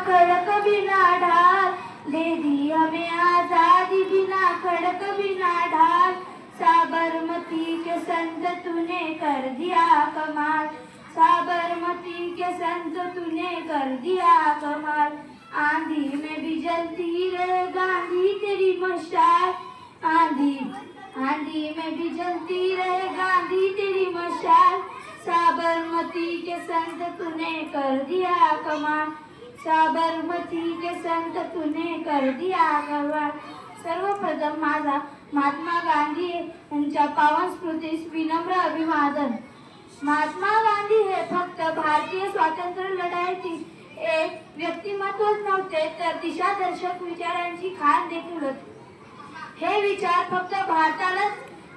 खड़क बिना ढाल, दे दी हमें आजादी बिना खड़क बिना ढाल। साबरमती के संत तूने कर दिया कमाल, साबरमती के संत तूने कर दिया कमाल। आंधी में भी जलती रहे गांधी तेरी मशाल, आंधी आंधी में भी जलती रहे गांधी तेरी मशाल। साबरमती के संत तूने कर दिया कमाल, साबरमती के संत तूने कर दिया कमाल। सर्वप्रथम माझा महात्मा गांधी यांच्या पावन स्मृतीस विनम्र अभिवादन। महात्मा गांधी हे फक्त भारतीय स्वातंत्र्य लढ्याची एक व्यक्तिमत्वच नव्हते, तर दिशादर्शक विचारांची खाण देखील होते। हे विचार फक्त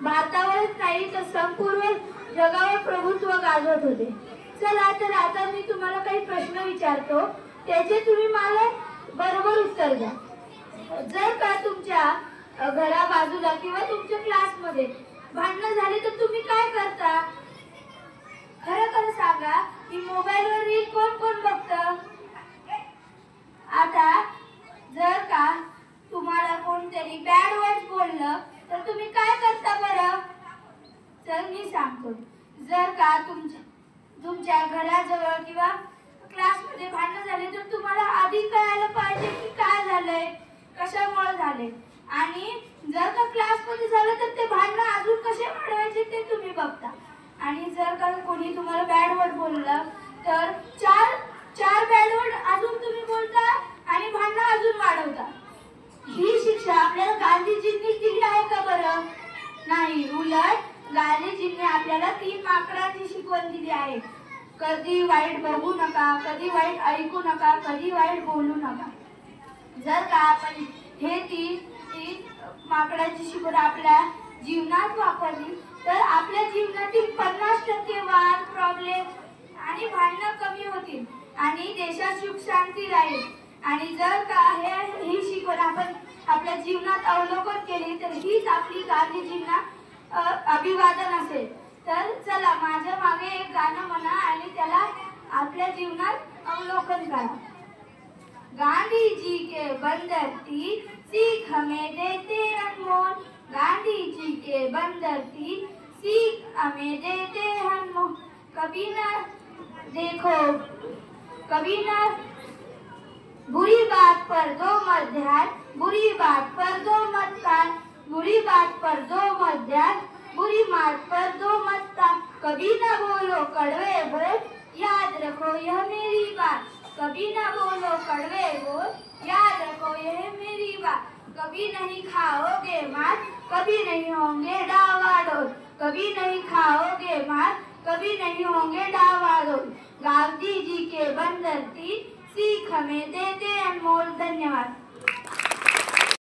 भारतावरच नाही तर संपूर्ण जगावर प्रभुत्व गाजवत होते। चला तर आता मी तुम्हाला काही प्रश्न विचारतो, त्याचे तुम्ही मला बरोबर उत्तर द्या। जर का तुमच्या घरा बाजूला किंवा तुमच्या क्लासमध्ये भांडण झाले तर तुम्ही काय करता? खरं खरं सांगा की मोबाईलवर रील कोण कोण बघतं? आता जर का तुम्हाला कोणतरी बॅड वर्ड्स बोललं तर तुम्ही काय करता बरं? तर मी सांगतो, जर का तुमच्या घराजवळ किंवा क्लासमध्ये भांडण झाले तर तुम्हाला आधी कळायला पाहिजे की काय झालंय, कशामुळे झाले, आणि जर का क्लासमध्ये झालं तर ते भांडण अजून कसे वाढवायचे ते तुम्ही बघता। आणि जर का कोणी तुम्हाला बॅड वर्ड बोललं तर चार बॅड वर्ड अजून तुम्ही बोलता आणि भांडण अजून वाढवता। ही शिक्षा आपल्याला गांधीजींनी दिली आहे का बरं? नाही, उलट गांधीजींनी आपल्याला 3 माकडांची शिकवण दिली आहे। कधी वाईट बघू नका, कधी वाईट ऐकू नका, कधी वाईट बोलू नका। जर का आपण हे तीन माकडांची शिकवण आपल्या जीवनात वापरली तर आपल्या जीवनातील 50% वाद, प्रॉब्लेम आणि भांडणं कमी होतील आणि देशात सुख शांती राहील। आणि जर का ही शिकवण आपण आपल्या जीवनात अवलोकन केली तर हीच आपली गांधीजींना अभिवादन असेल। तर चला माझ्या मागे एक गाणं म्हणा आणि त्याला आपल्या जीवनात अवलोकन करा। गांधी जी के बंदर तीर सीख हमें देते अनमोल, गांधी जी के बंदर तीर सीख हमें देते अनमोल। कभी ना देखो, कभी ना बुरी बात पर दो मत ध्यान, बुरी बात पर दो मत कान, बुरी बात पर दो मत ध्यान, बुरी बात पर दो मत कान। कभी ना बोलो कड़वे बोल, याद रखो यह मेरी बात, कभी ना बोलो कड़वे बोल, याद रखो यह मेरी बात। कभी नहीं खाओगे मार, कभी नहीं होंगे डावाडोल, कभी नहीं खाओगे मार, कभी नहीं होंगे डावाडोल। गांधी जी के बंदर तीर सीख हमें देते अनमोल। धन्यवाद।